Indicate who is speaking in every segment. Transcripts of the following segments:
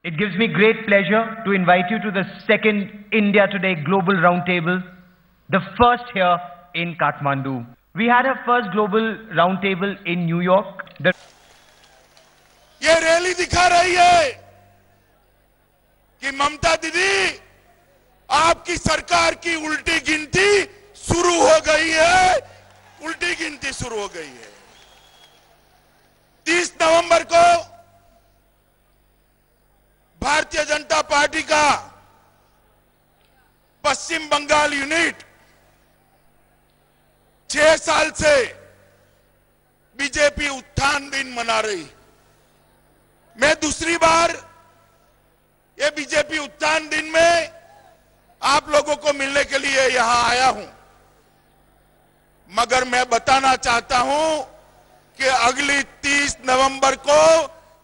Speaker 1: It gives me great pleasure to invite you to the second India Today Global Roundtable, the first here in Kathmandu. We had our first global roundtable in New York.
Speaker 2: ये rally दिखा रही है कि ममता दीदी आपकी सरकार की उल्टी गिनती शुरू हो गई है। उल्टी गिनती शुरू हो गई है। 30 नवंबर को भारतीय जनता पार्टी का पश्चिम बंगाल यूनिट 6 साल से बीजेपी उत्थान दिन मना रही। मैं दूसरी बार ये बीजेपी उत्थान दिन में आप लोगों को मिलने के लिए यहां आया हूं, मगर मैं बताना चाहता हूं कि अगली 30 नवंबर को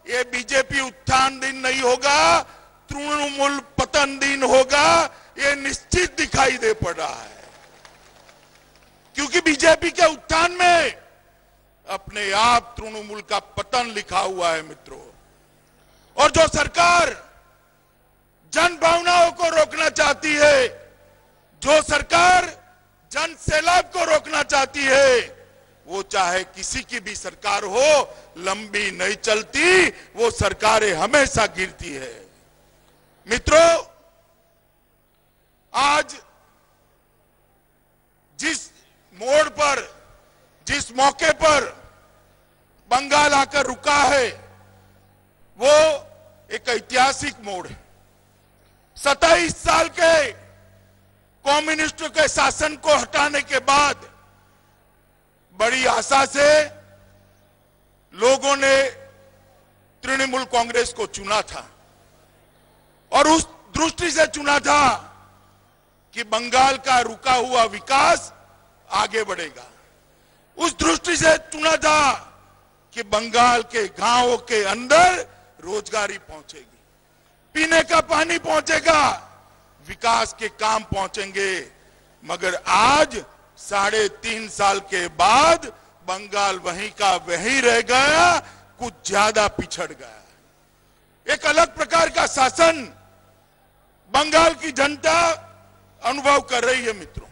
Speaker 2: ये बीजेपी उत्थान दिन नहीं होगा, तृणमूल पतन दिन होगा। ये निश्चित दिखाई दे पड़ रहा है, क्योंकि बीजेपी के उत्थान में अपने आप तृणमूल का पतन लिखा हुआ है मित्रों। और जो सरकार जन भावनाओं को रोकना चाहती है, जो सरकार जन सैलाब को रोकना चाहती है, वो चाहे किसी की भी सरकार हो, लंबी नहीं चलती। वो सरकारें हमेशा गिरती है। मित्रों, आज जिस मोड़ पर, जिस मौके पर बंगाल आकर रुका है, वो एक ऐतिहासिक मोड़ है। 27 साल के कम्युनिस्टों के शासन को हटाने के बाद बड़ी आशा से लोगों ने तृणमूल कांग्रेस को चुना था, और उस दृष्टि से चुना था कि बंगाल का रुका हुआ विकास आगे बढ़ेगा। उस दृष्टि से चुना था कि बंगाल के गांवों के अंदर रोजगारी पहुंचेगी, पीने का पानी पहुंचेगा, विकास के काम पहुंचेंगे। मगर आज 3.5 साल के बाद बंगाल वहीं का वहीं रह गया, कुछ ज्यादा पिछड़ गया। एक अलग प्रकार का शासन बंगाल की जनता अनुभव कर रही है मित्रों।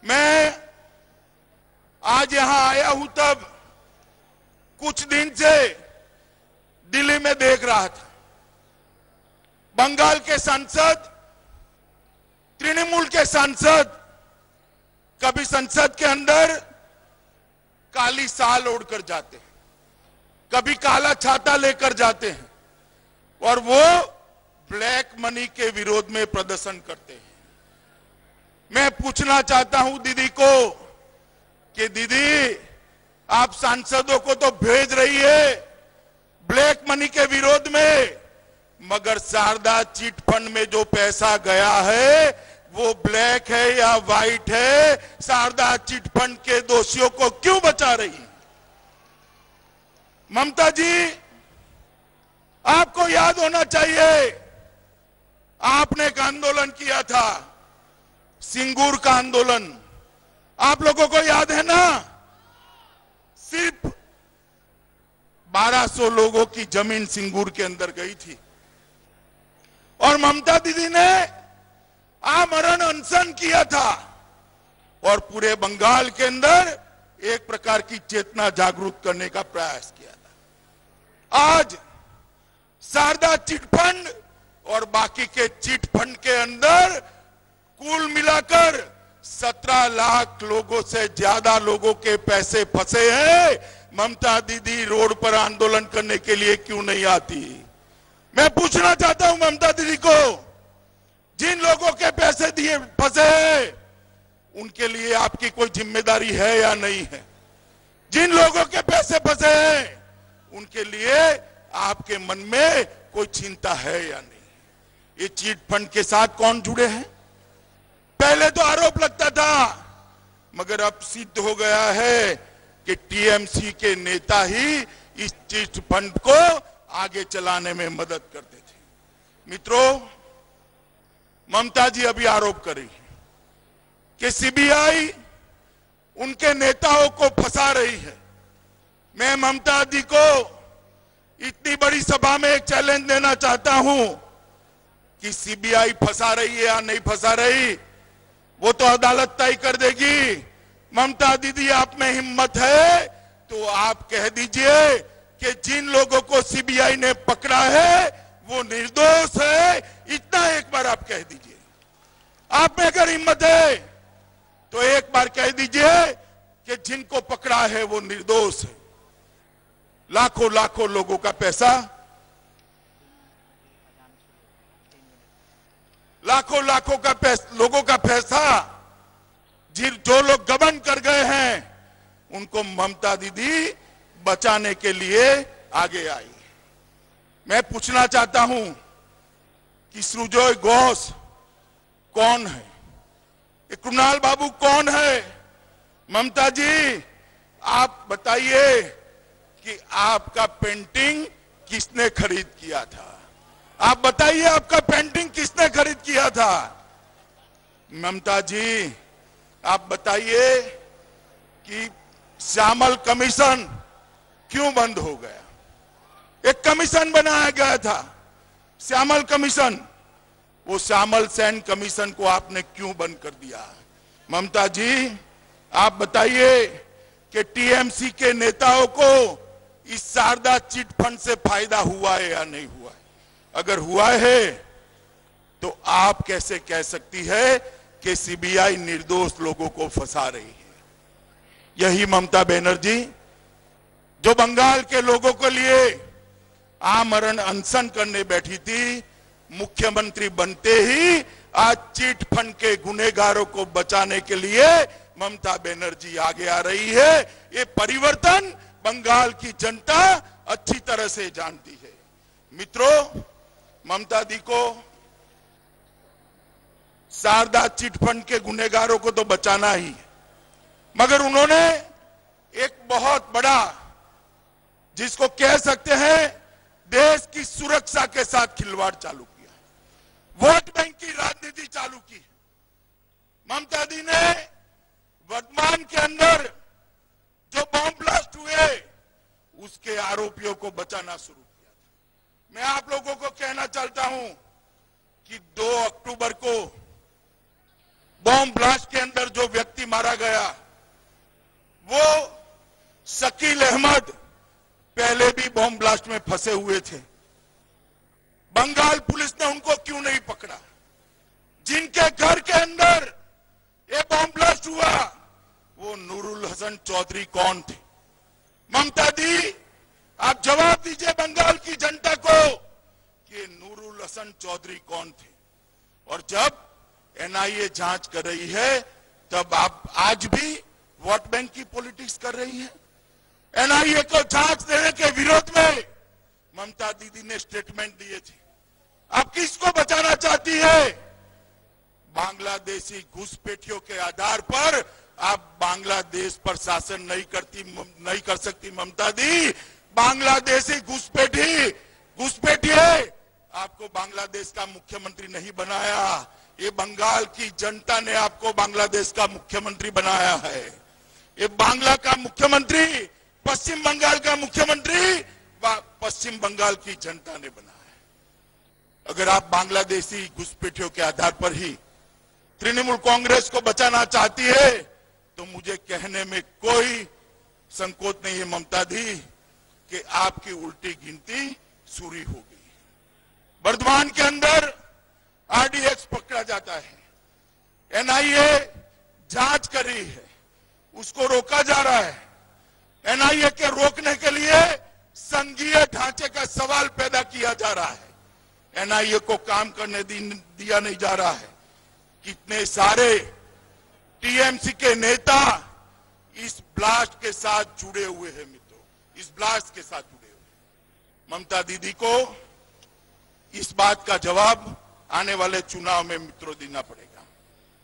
Speaker 2: मैं आज यहां आया हूं, तब कुछ दिन से दिल्ली में देख रहा था, बंगाल के सांसद, तृणमूल के सांसद कभी संसद के अंदर काली शाल ओढ़कर जाते हैं, कभी काला छाता लेकर जाते हैं, और वो ब्लैक मनी के विरोध में प्रदर्शन करते हैं। मैं पूछना चाहता हूं दीदी को कि दीदी, आप सांसदों को तो भेज रही है ब्लैक मनी के विरोध में, मगर शारदा चिट फंड में जो पैसा गया है वो ब्लैक है या व्हाइट है? शारदा चिट फंड के दोषियों को क्यों बचा रही? ममता जी, आपको याद होना चाहिए, आपने एक आंदोलन किया था, सिंगूर का आंदोलन। आप लोगों को याद है ना? सिर्फ 1200 लोगों की जमीन सिंगूर के अंदर गई थी, और ममता दीदी ने आमरण अनशन किया था, और पूरे बंगाल के अंदर एक प्रकार की चेतना जागरूक करने का प्रयास किया था। आज शारदा चिट फंड और बाकी के चिट फंड के अंदर कुल मिलाकर 17 लाख लोगों से ज्यादा लोगों के पैसे फंसे हैं। ममता दीदी रोड पर आंदोलन करने के लिए क्यों नहीं आती? मैं पूछना चाहता हूं ममता दीदी को, जिन लोगों के पैसे दिए फंसे हैं, उनके लिए आपकी कोई जिम्मेदारी है या नहीं है? जिन लोगों के पैसे फंसे हैं, उनके लिए आपके मन में कोई चिंता है या नहीं? ये चिट फंड के साथ कौन जुड़े हैं? पहले तो आरोप लगता था, मगर अब सिद्ध हो गया है कि टीएमसी के नेता ही इस चिट फंड को आगे चलाने में मदद करते थे। मित्रों, ममता जी अभी आरोप करी कि सीबीआई उनके नेताओं को फंसा रही है। मैं ममता दी को इतनी बड़ी सभा में एक चैलेंज देना चाहता हूं कि सीबीआई फंसा रही है या नहीं फंसा रही, वो तो अदालत तय कर देगी। ममता दीदी, आप में हिम्मत है तो आप कह दीजिए कि जिन लोगों को सीबीआई ने पकड़ा है वो निर्दोष है, इतना एक बार आप कह दीजिए। आप में अगर हिम्मत है तो एक बार कह दीजिए कि जिनको पकड़ा है वो निर्दोष है। लाखों लाखों लोगों का पैसा, लाखों लाखों का लोगों का पैसा जो लोग गबन कर गए हैं, उनको ममता दीदी बचाने के लिए आगे आई। मैं पूछना चाहता हूं कि सुजॉय घोष कौन है, कृणाल बाबू कौन है? ममता जी, आप बताइए कि आपका पेंटिंग किसने खरीद किया था? आप बताइए, आपका पेंटिंग किसने खरीद किया था? ममता जी, आप बताइए कि श्यामल कमीशन क्यों बंद हो गया? एक कमीशन बनाया गया था, श्यामल कमीशन, वो श्यामल सेन कमीशन को आपने क्यों बंद कर दिया? ममता जी, आप बताइए कि टीएमसी के नेताओं को इस शारदा चिट फंड से फायदा हुआ है या नहीं हुआ है? अगर हुआ है तो आप कैसे कह सकती है कि सीबीआई निर्दोष लोगों को फंसा रही है? यही ममता बनर्जी जो बंगाल के लोगों के लिए आमरण अनशन करने बैठी थी, मुख्यमंत्री बनते ही आज चिट फंड के गुनहगारों को बचाने के लिए ममता बनर्जी आगे आ रही है। ये परिवर्तन बंगाल की जनता अच्छी तरह से जानती है। मित्रों, ममता दी को शारदा चिट फंड के गुनहगारों को तो बचाना ही है, मगर उन्होंने एक बहुत बड़ा, जिसको कह सकते हैं देश की सुरक्षा के साथ खिलवाड़ चालू किया, वोट बैंक की राजनीति चालू की। ममता दी ने वर्तमान के अंदर जो बॉम्ब ब्लास्ट हुए उसके आरोपियों को बचाना शुरू किया था। मैं आप लोगों को कहना चाहता हूं कि 2 अक्टूबर को बॉम्ब ब्लास्ट के अंदर जो व्यक्ति मारा गया वो शकील अहमद पहले भी बॉम्ब ब्लास्ट में फंसे हुए थे। बंगाल पुलिस ने उनको क्यों नहीं पकड़ा? जिनके घर के अंदर ये बॉम्ब ब्लास्ट हुआ वो नूरुल हसन चौधरी कौन थे? ममता दी, आप जवाब दीजिए बंगाल की जनता को कि नूरुल हसन चौधरी कौन थे? और जब एनआईए जांच कर रही है तब आप आज भी वोट बैंक की पॉलिटिक्स कर रही है। एनआईए को जांच देने के विरोध में ममता दीदी ने स्टेटमेंट दिए थे। आप किसको बचाना चाहती है? बांग्लादेशी घुसपैठियों के आधार पर आप बांग्लादेश पर शासन नहीं कर सकती ममता दी। बांग्लादेशी घुसपैठी है, आपको बांग्लादेश का मुख्यमंत्री नहीं बनाया, ये बंगाल की जनता ने आपको बांग्लादेश का मुख्यमंत्री बनाया है। ये बांग्ला का मुख्यमंत्री, पश्चिम बंगाल का मुख्यमंत्री पश्चिम बंगाल की जनता ने बनाया है। अगर आप बांग्लादेशी घुसपैठियों के आधार पर ही तृणमूल कांग्रेस को बचाना चाहती है तो मुझे कहने में कोई संकोच नहीं है ममता दी कि आपकी उल्टी गिनती शुरू हो गई। वर्धमान के अंदर आरडीएक्स पकड़ा जाता है, एनआईए जांच कर रही है, उसको रोका जा रहा है। एनआईए के रोकने के लिए संघीय ढांचे का सवाल पैदा किया जा रहा है। एनआईए को काम करने दिया नहीं जा रहा है। कितने सारे टीएमसी के नेता इस ब्लास्ट के साथ जुड़े हुए हैं मित्रों, इस ब्लास्ट के साथ जुड़े हुए। ममता दीदी को इस बात का जवाब आने वाले चुनाव में मित्रों देना पड़ेगा।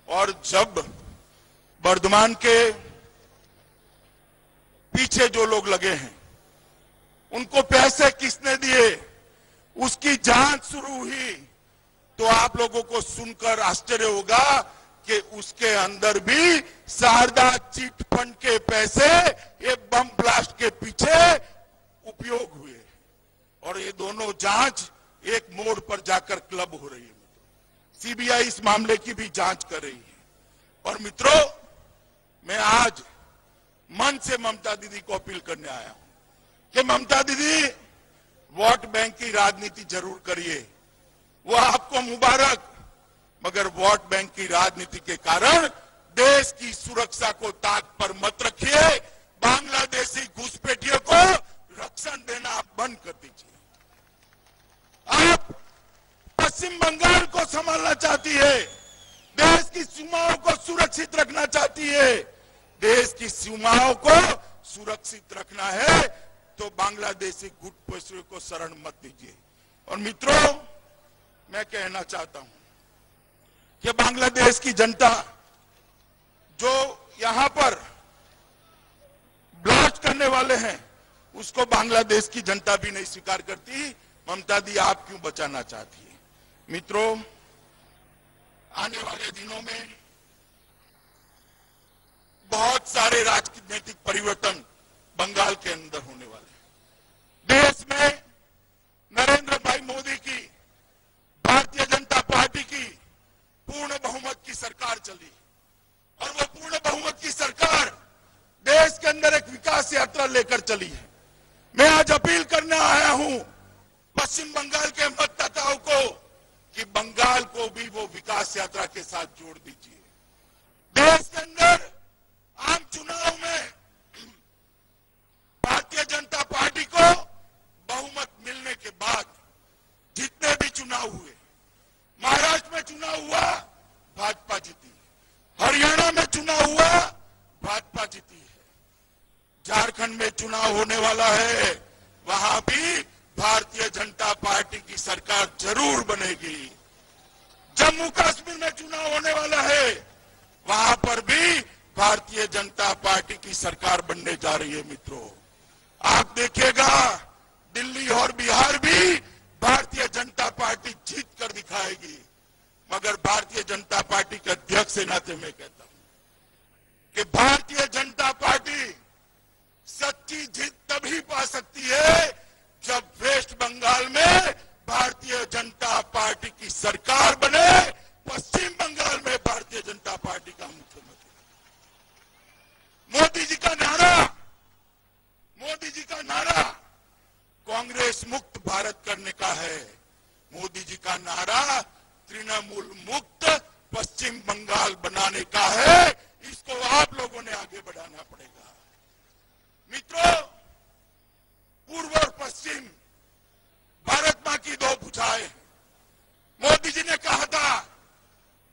Speaker 2: और जब वर्धमान के पीछे जो लोग लगे हैं उनको पैसे किसने दिए उसकी जांच शुरू हुई तो आप लोगों को सुनकर आश्चर्य होगा कि उसके अंदर भी शारदा चिट फंड के पैसे ये बम ब्लास्ट के पीछे उपयोग हुए। और ये दोनों जांच एक मोड़ पर जाकर क्लब हो रही है। सीबीआई इस मामले की भी जांच कर रही है। और मित्रों, मैं आज मन से ममता दीदी को अपील करने आया हूं कि ममता दीदी, वोट बैंक की राजनीति जरूर करिए, वो आपको मुबारक, मगर वोट बैंक की राजनीति के कारण देश की सुरक्षा को ताक पर मत रखिए। बांग्लादेशी घुसपैठियों को रक्षण देना आप बंद कर दीजिए। आप पश्चिम बंगाल को संभालना चाहती है, देश की सीमाओं को सुरक्षित रखना चाहती है। देश की सीमाओं को सुरक्षित रखना है तो बांग्लादेशी घुसपैठियों को शरण मत दीजिए। और मित्रों, मैं कहना चाहता हूं कि बांग्लादेश की जनता जो यहां पर ब्लास्ट करने वाले हैं, उसको बांग्लादेश की जनता भी नहीं स्वीकार करती। ममता दी, आप क्यों बचाना चाहती है? मित्रों, आने वाले दिनों में बहुत सारे राजनीतिक परिवर्तन बंगाल के अंदर होने वाले हैं। देश में नरेंद्र भाई मोदी की भारतीय जनता पार्टी की पूर्ण बहुमत की सरकार चली और वो पूर्ण बहुमत की सरकार देश के अंदर एक विकास यात्रा लेकर चली है। मैं आज अपील करने आया हूं पश्चिम बंगाल के मतदाताओं को कि बंगाल को भी वो विकास यात्रा के साथ जोड़ दीजिए। देश के अंदर आम चुनाव में भारतीय जनता पार्टी को बहुमत मिलने के बाद जितने भी चुनाव हुए, महाराष्ट्र में चुनाव हुआ, भाजपा जीती, हरियाणा में चुनाव हुआ, भाजपा जीती है, झारखंड में चुनाव होने वाला है, वहां भी भारतीय जनता पार्टी की सरकार जरूर बनेगी। जम्मू कश्मीर में चुनाव होने वाला है, वहां पर भी भारतीय जनता पार्टी की सरकार बनने जा रही है। मित्रों, आप देखिएगा, दिल्ली और बिहार भी भारतीय जनता पार्टी जीत कर दिखाएगी। मगर भारतीय जनता पार्टी के अध्यक्ष के नाते मैं कहता हूं कि भारतीय जनता पार्टी सच्ची जीत तभी पा सकती है जब वेस्ट बंगाल में भारतीय जनता पार्टी की सरकार बने, पश्चिम बंगाल में भारतीय जनता पार्टी का मुख्यमंत्री। मोदी जी का नारा कांग्रेस मुक्त भारत करने का है। मोदी जी का नारा तृणमूल मुक्त पश्चिम बंगाल बनाने का है। इसको आप लोगों ने आगे बढ़ाना पड़ेगा। मित्रों, पूर्व और पश्चिम भारत मां की दो भुजाएं। मोदी जी ने कहा था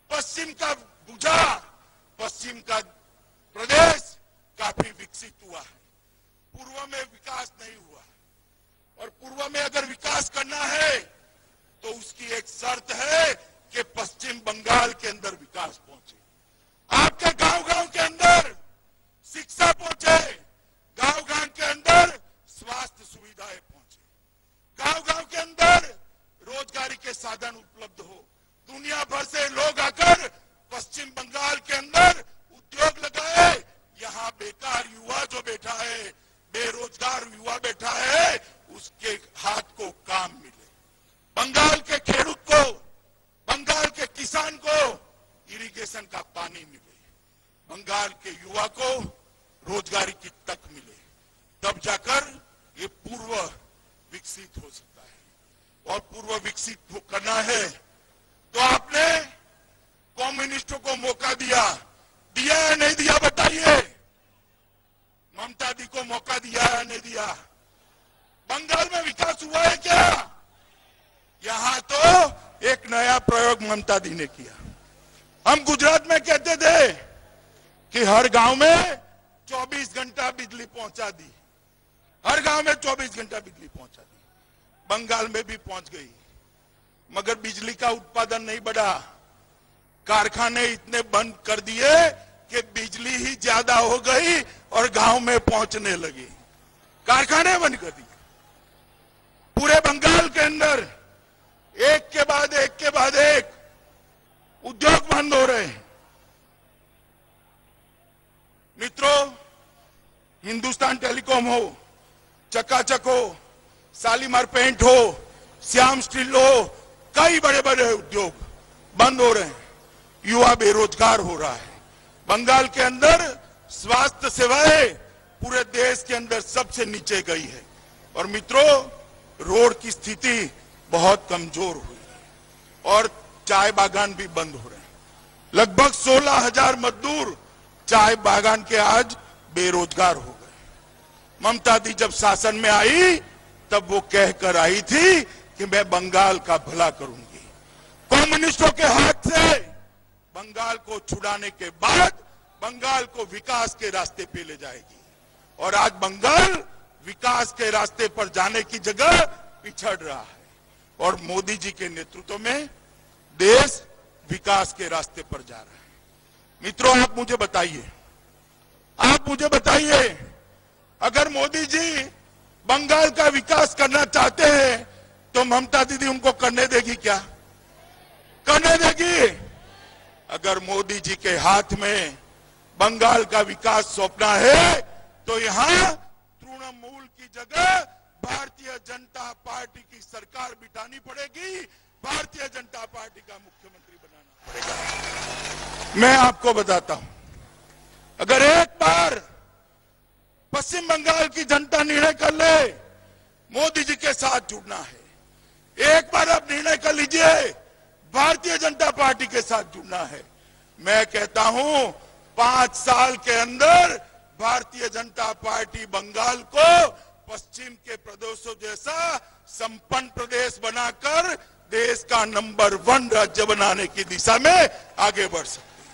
Speaker 2: पश्चिम का भुजा, पश्चिम का प्रदेश काफी विकसित हुआ है, पूर्व में विकास नहीं हुआ। और पूर्व में अगर विकास करना है तो उसकी एक शर्त है कि पश्चिम बंगाल के अंदर विकास पहुंचे, आपके गांव-गांव के अंदर शिक्षा पहुंचे, गांव-गांव के अंदर स्वास्थ्य सुविधाएं पहुंचे, गांव-गांव के अंदर रोजगारी के साधन उपलब्ध हो। दुनिया भर से लोग आकर पश्चिम बंगाल के अंदर उद्योग लगाए। यहां बेकार युवा जो बैठा है, बेरोजगार युवा बैठा है, उसके हाथ को काम मिले। बंगाल के खेडूत को, बंगाल के किसान को इरिगेशन का पानी मिले, बंगाल के युवा को रोजगारी की तक मिले, तब जाकर ये पूर्व विकसित हो सकता है। और पूर्व विकसित करना है तो आपने कम्युनिस्टों को मौका दिया या नहीं दिया? बताइए। ममता दी को मौका दिया या नहीं दिया? बंगाल में विकास हुआ है क्या? यहां तो एक नया प्रयोग ममता दी ने किया। हम गुजरात में कहते थे कि हर गांव में 24 घंटा बिजली पहुंचा दी, हर गांव में 24 घंटा बिजली पहुंचा दी। बंगाल में भी पहुंच गई, मगर बिजली का उत्पादन नहीं बढ़ा। कारखाने इतने बंद कर दिए कि बिजली ही ज्यादा हो गई और गांव में पहुंचने लगी। कारखाने बंद कर दिए। पूरे बंगाल के अंदर एक के बाद एक उद्योग बंद हो रहे हैं। मित्रों, हिंदुस्तान टेलीकॉम हो, चकाचक हो, शालीमार पेंट हो, श्याम स्टील हो, कई बड़े बड़े उद्योग बंद हो रहे हैं, युवा बेरोजगार हो रहा है। बंगाल के अंदर स्वास्थ्य सेवाएं पूरे देश के अंदर सबसे नीचे गई है। और मित्रों, रोड की स्थिति बहुत कमजोर हुई है और चाय बागान भी बंद हो रहे हैं। लगभग 16,000 मजदूर चाय बागान के आज बेरोजगार हो गए। ममता दी जब शासन में आई तब वो कहकर आई थी कि मैं बंगाल का भला करूंगी। कम्युनिस्टों के हाथ से बंगाल को छुड़ाने के बाद बंगाल को विकास के रास्ते पे ले जाएगी। और आज बंगाल विकास के रास्ते पर जाने की जगह पिछड़ रहा है और मोदी जी के नेतृत्व में देश विकास के रास्ते पर जा रहा है। मित्रों, आप मुझे बताइए, अगर मोदी जी बंगाल का विकास करना चाहते हैं तो ममता दीदी उनको करने देगी क्या? करने देगी? अगर मोदी जी के हाथ में बंगाल का विकास सौंपना है तो यहां तृणमूल की जगह भारतीय जनता पार्टी की सरकार बिठानी पड़ेगी, भारतीय जनता पार्टी का मुख्यमंत्री बनाना पड़ेगा। मैं आपको बताता हूं, अगर एक बार पश्चिम बंगाल की जनता निर्णय कर ले मोदी जी के साथ जुड़ना है, एक बार आप निर्णय कर लीजिए भारतीय जनता पार्टी के साथ जुड़ना है, मैं कहता हूं 5 साल के अंदर भारतीय जनता पार्टी बंगाल को पश्चिम के प्रदेशों जैसा संपन्न प्रदेश बनाकर देश का नंबर 1 राज्य बनाने की दिशा में आगे बढ़ सकती है।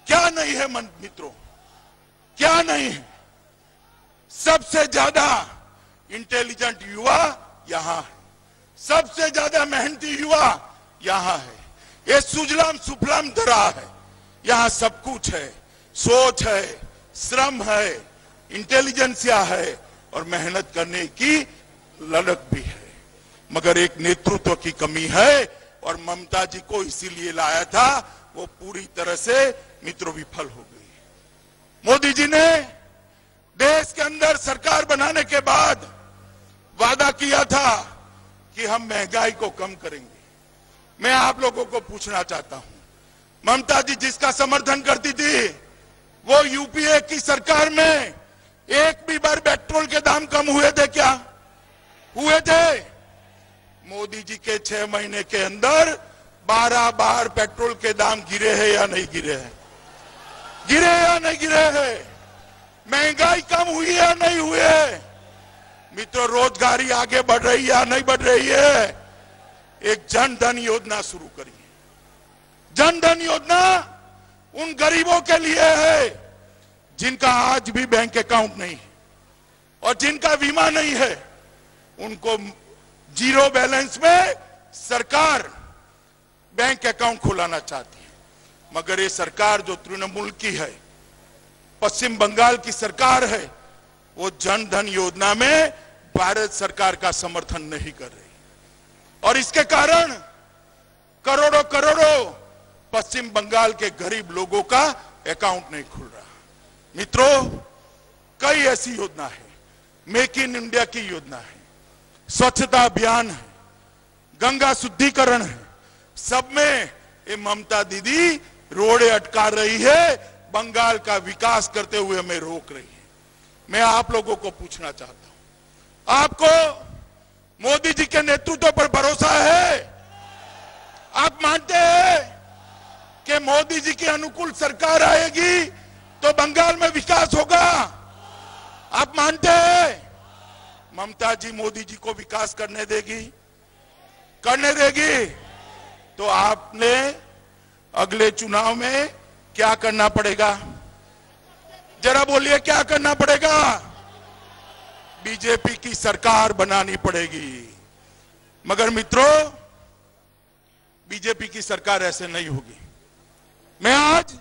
Speaker 2: क्या नहीं है मित्रों, क्या नहीं है? सबसे ज्यादा इंटेलिजेंट युवा यहां है, सबसे ज्यादा मेहनती युवा यहां है। ये सुजलाम सुफलाम धरा है, यहां सब कुछ है, सोच है, श्रम है, इंटेलिजेंसिया है और मेहनत करने की ललक भी है। मगर एक नेतृत्व की कमी है और ममता जी को इसीलिए लाया था, वो पूरी तरह से मित्रों विफल हो गई। मोदी जी ने देश के अंदर सरकार बनाने के बाद वादा किया था कि हम महंगाई को कम करेंगे। मैं आप लोगों को पूछना चाहता हूं, ममता जी जिसका समर्थन करती थी वो यूपीए की सरकार में एक भी बार पेट्रोल के दाम कम हुए थे क्या? हुए थे? मोदी जी के 6 महीने के अंदर 12 बार पेट्रोल के दाम गिरे हैं या नहीं गिरे हैं? गिरे या नहीं गिरे हैं? महंगाई कम हुई है या नहीं हुई है? मित्रों, रोजगारी आगे बढ़ रही है या नहीं बढ़ रही है? एक जन धन योजना शुरू करिए। जन धन योजना उन गरीबों के लिए है जिनका आज भी बैंक अकाउंट नहीं है और जिनका बीमा नहीं है, उनको जीरो बैलेंस में सरकार बैंक अकाउंट खुलाना चाहती है। मगर ये सरकार जो तृणमूल की है, पश्चिम बंगाल की सरकार है, वो जन धन योजना में भारत सरकार का समर्थन नहीं कर रही और इसके कारण करोड़ों करोड़ों पश्चिम बंगाल के गरीब लोगों का अकाउंट नहीं खुल रहा। मित्रों, कई ऐसी योजना है, मेक इन इंडिया की योजना है, स्वच्छता अभियान है, गंगा शुद्धिकरण है, सब में ये ममता दीदी रोड़े अटका रही है, बंगाल का विकास करते हुए हमें रोक रही है। मैं आप लोगों को पूछना चाहता हूं, आपको मोदी जी के नेतृत्व पर भरोसा है? आप मानते हैं कि मोदी जी के अनुकूल सरकार आएगी तो बंगाल में विकास होगा? आप मानते हैं ममता जी मोदी जी को विकास करने देगी? करने देगी? तो आपने अगले चुनाव में क्या करना पड़ेगा? जरा बोलिए, क्या करना पड़ेगा? बीजेपी की सरकार बनानी पड़ेगी। मगर मित्रों, बीजेपी की सरकार ऐसे नहीं होगी। मैं आज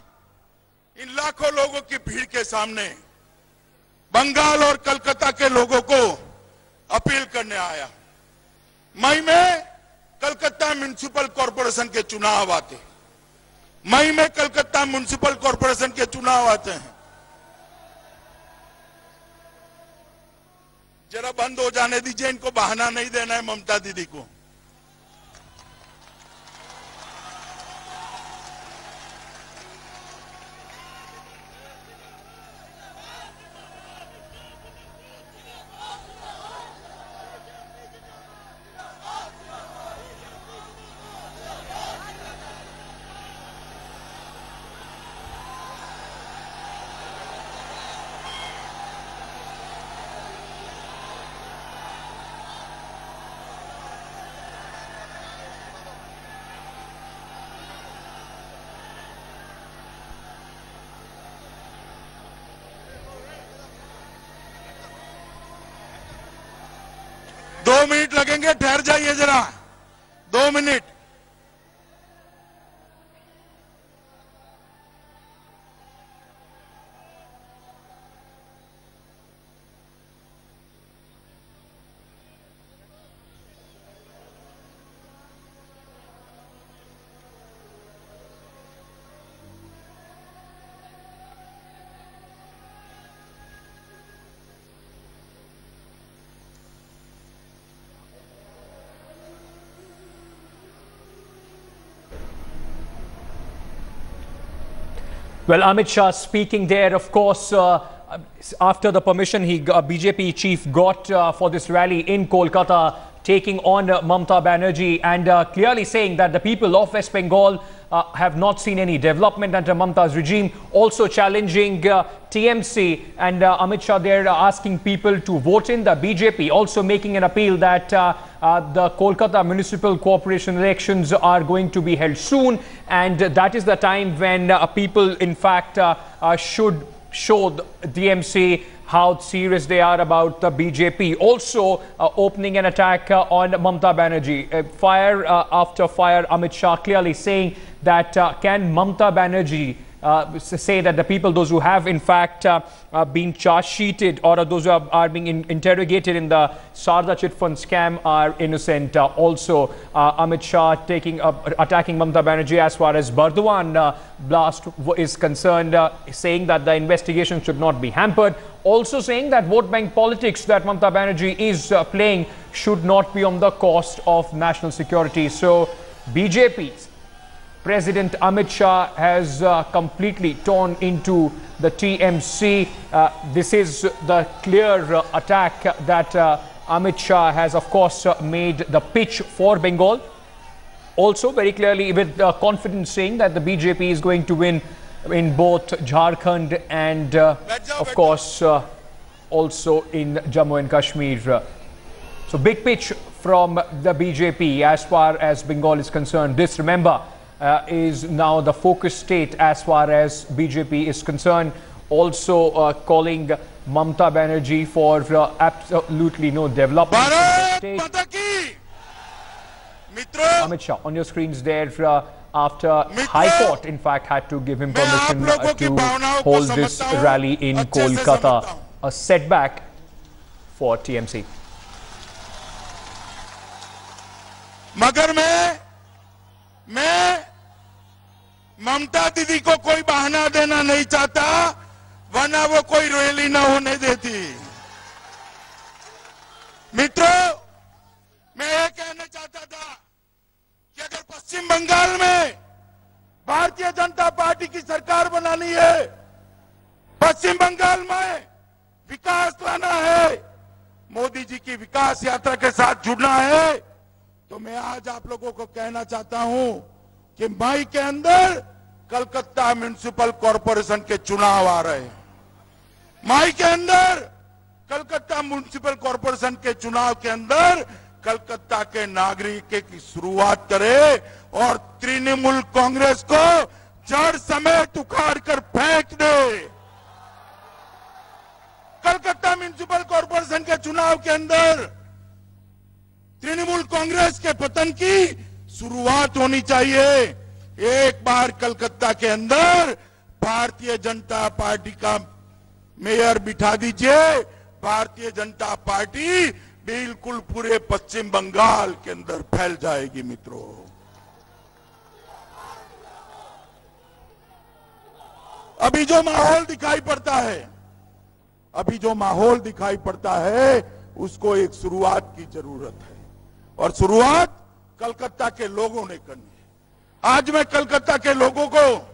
Speaker 2: इन लाखों लोगों की भीड़ के सामने बंगाल और कलकत्ता के लोगों को अपील करने आया। मई में कलकत्ता म्युनिसिपल कॉरपोरेशन के चुनाव आते हैं, मई में कलकत्ता म्युनिसिपल कॉरपोरेशन के चुनाव आते हैं। जरा बंद हो जाने दीजिए, इनको बहाना नहीं देना है ममता दीदी को। दो मिनट लगेंगे, ठहर जाइए जरा, 2 minute.
Speaker 3: Well, Amit Shah speaking there, of course, after the permission BJP chief got for this rally in Kolkata, taking on Mamta Banerjee and clearly saying that the people of West Bengal have not seen any development under Mamta's regime, also challenging TMC and Amit Shah there asking people to vote in the BJP, also making an appeal that the Kolkata Municipal Corporation elections are going to be held soon, and that is the time when people in fact should show the DMC how serious they are about the BJP. Also opening an attack on Mamta Banerjee. Fire after fire, Amit Shah clearly saying that can Mamta Banerjee say that the people, those who have in fact been charge sheeted or those who are being interrogated in the Sarda chit fund scam are innocent. Also Amit Shah attacking Mamta Banerjee as far as Burdwan blast is concerned, saying that the investigation should not be hampered. Also saying that vote bank politics that Mamta Banerjee is playing should not be on the cost of national security. So BJP's President Amit Shah has completely torn into the TMC. This is the clear attack that Amit Shah has, of course, made the pitch for Bengal. Also very clearly with confidence saying that the BJP is going to win in both Jharkhand and of course also in Jammu and Kashmir. So big pitch from the BJP as far as Bengal is concerned. This, remember, is now the focus state as far as BJP is concerned. Also calling Mamta Banerjee for absolutely no development in the state. Amit Shah on your screens there after High Court in fact had to give him permission to hold this rally in Kolkata. A setback for TMC.
Speaker 2: मगर मैं ममता दीदी को कोई बहाना देना नहीं चाहता, वरना वो कोई रैली ना होने देती। मित्रों, मैं ये कहना चाहता था कि अगर पश्चिम बंगाल में भारतीय जनता पार्टी की सरकार बनानी है, पश्चिम बंगाल में विकास लाना है, मोदी जी की विकास यात्रा के साथ जुड़ना है, तो मैं आज आप लोगों को कहना चाहता हूं कि मई के अंदर कलकत्ता म्युनिसिपल कॉरपोरेशन के चुनाव आ रहे हैं। मई के अंदर कलकत्ता म्युनिसिपल कॉरपोरेशन के चुनाव के अंदर कलकत्ता के नागरिक की शुरुआत करे और तृणमूल कांग्रेस को जड़ समेत उखाड़ कर फेंक दे। कलकत्ता म्युनिसिपल कॉरपोरेशन के चुनाव के अंदर तृणमूल कांग्रेस के पतन की शुरुआत होनी चाहिए। एक बार कलकत्ता के अंदर भारतीय जनता पार्टी का मेयर बिठा दीजिए, भारतीय जनता पार्टी बिल्कुल पूरे पश्चिम बंगाल के अंदर फैल जाएगी। मित्रों, अभी जो माहौल दिखाई पड़ता है उसको एक शुरुआत की जरूरत है और शुरुआत कलकत्ता के लोगों ने करनी है। आज मैं कलकत्ता के लोगों को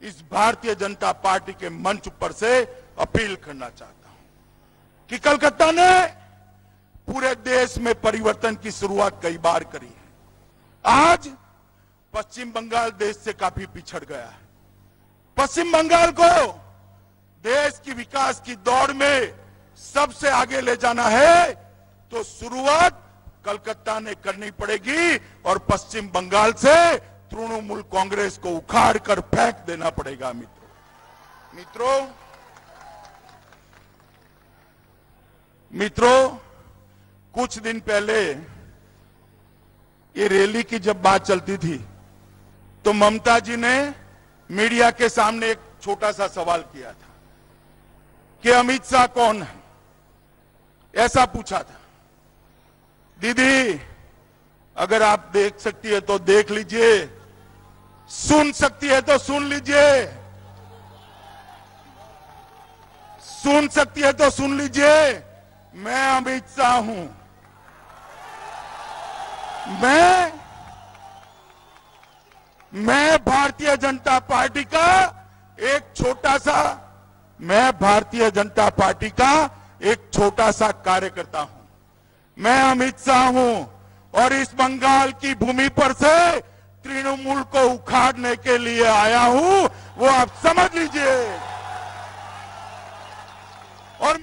Speaker 2: इस भारतीय जनता पार्टी के मंच पर से अपील करना चाहता हूं कि कलकत्ता ने पूरे देश में परिवर्तन की शुरुआत कई बार करी है। आज पश्चिम बंगाल देश से काफी पिछड़ गया है। पश्चिम बंगाल को देश की विकास की दौड़ में सबसे आगे ले जाना है तो शुरुआत कलकत्ता ने करनी पड़ेगी और पश्चिम बंगाल से तृणमूल कांग्रेस को उखाड़ कर फेंक देना पड़ेगा। मित्रों, कुछ दिन पहले ये रैली की जब बात चलती थी तो ममता जी ने मीडिया के सामने एक छोटा सा सवाल किया था कि अमित शाह कौन है, ऐसा पूछा था। दीदी, अगर आप देख सकती है तो देख लीजिए, सुन सकती है तो सुन लीजिए, सुन सकती है तो सुन लीजिए, मैं अमित शाह हूं। मैं भारतीय जनता पार्टी का एक छोटा सा कार्यकर्ता हूं। मैं अमित शाह हूं और इस बंगाल की भूमि पर से तृणमूल को उखाड़ने के लिए आया हूं, वो आप समझ लीजिए। और